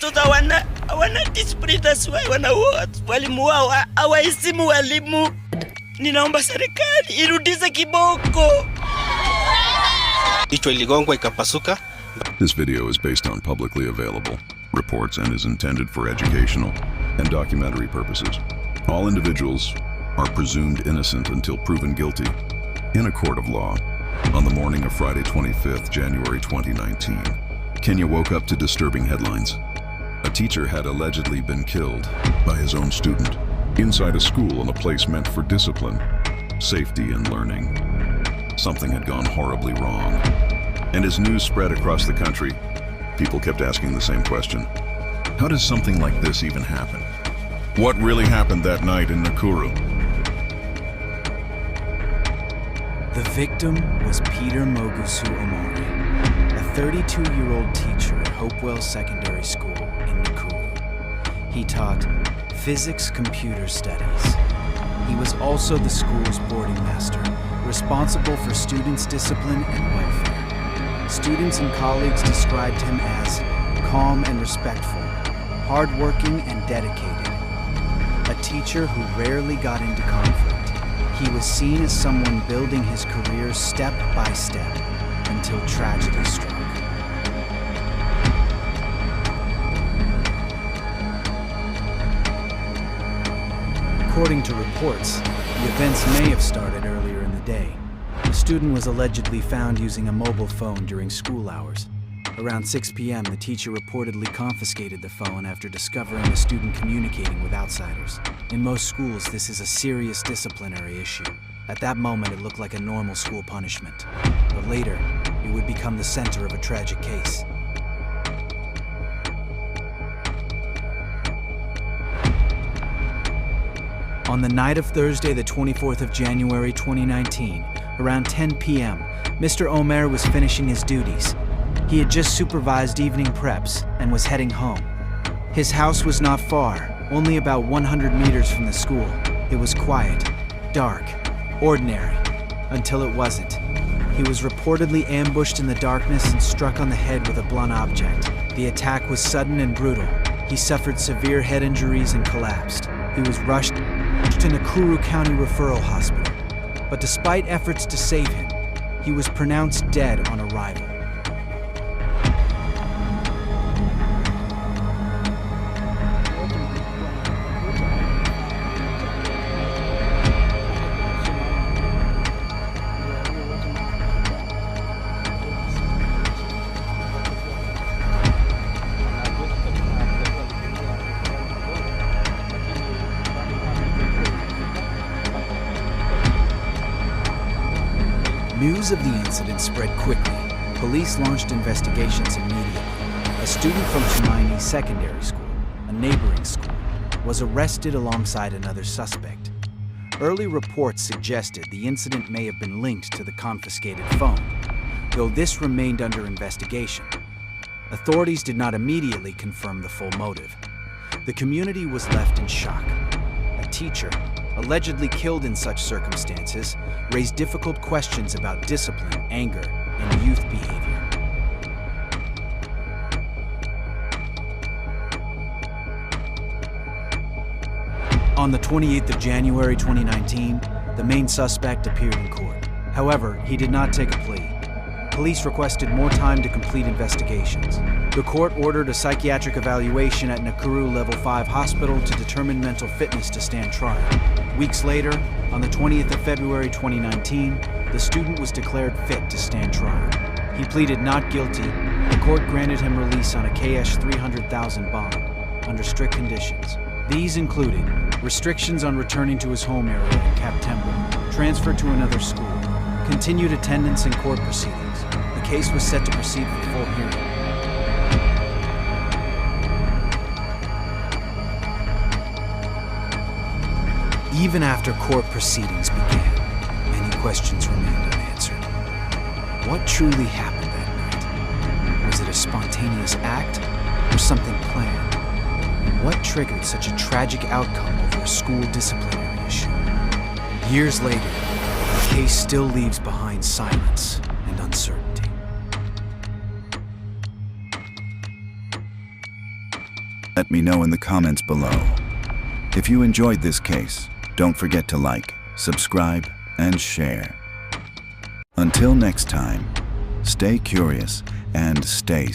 Watoto hawana discipline, that's why wanaua walimu wao, hawaheshimu walimu. Ninaomba serikali irudishe kiboko. Kichwa iligongwa ikapasuka. This video is based on publicly available reports and is intended for educational and documentary purposes. All individuals are presumed innocent until proven guilty in a court of law. On the morning of Friday, 25th January 2019, Kenya woke up to disturbing headlines. A teacher had allegedly been killed by his own student inside a school in a place meant for discipline, safety, and learning. Something had gone horribly wrong. And as news spread across the country, people kept asking the same question. How does something like this even happen? What really happened that night in Nakuru? The victim was Peter Mogusu Omari, a 32-year-old teacher at Hopewell Secondary School in Nakuru. He taught physics computer studies. He was also the school's boarding master, responsible for students' discipline and welfare. Students and colleagues described him as calm and respectful, hardworking and dedicated. A teacher who rarely got into conflict, he was seen as someone building his career step by step until tragedy struck. According to reports, the events may have started earlier in the day. The student was allegedly found using a mobile phone during school hours. Around 6 p.m., the teacher reportedly confiscated the phone after discovering the student communicating with outsiders. In most schools, this is a serious disciplinary issue. At that moment, it looked like a normal school punishment. But later, it would become the center of a tragic case. On the night of Thursday, the 24th of January 2019, around 10 p.m., Mr. Omer was finishing his duties. He had just supervised evening preps and was heading home. His house was not far, only about 100 meters from the school. It was quiet, dark, ordinary, until it wasn't. He was reportedly ambushed in the darkness and struck on the head with a blunt object. The attack was sudden and brutal. He suffered severe head injuries and collapsed. He was rushed to Nakuru County Referral Hospital, but despite efforts to save him, he was pronounced dead on arrival. News of the incident spread quickly. Police launched investigations immediately. A student from Hopewell Secondary School, a neighboring school, was arrested alongside another suspect. Early reports suggested the incident may have been linked to the confiscated phone, though this remained under investigation. Authorities did not immediately confirm the full motive. The community was left in shock. A teacher, allegedly killed in such circumstances, raised difficult questions about discipline, anger, and youth behavior. On the 28th of January 2019, the main suspect appeared in court. However, he did not take a plea. Police requested more time to complete investigations. The court ordered a psychiatric evaluation at Nakuru Level 5 Hospital to determine mental fitness to stand trial. Weeks later, on the 20th of February 2019, the student was declared fit to stand trial. He pleaded not guilty. The court granted him release on a cash 300,000 bond, under strict conditions. These included restrictions on returning to his home area in Cap Temple, transfer to another school, continued attendance in court proceedings. The case was set to proceed for full hearing. Even after court proceedings began, many questions remained unanswered. What truly happened that night? Was it a spontaneous act or something planned? And what triggered such a tragic outcome over a school disciplinary issue? Years later, the case still leaves behind silence and uncertainty. Let me know in the comments below. If you enjoyed this case, don't forget to like, subscribe, and share. Until next time, stay curious and stay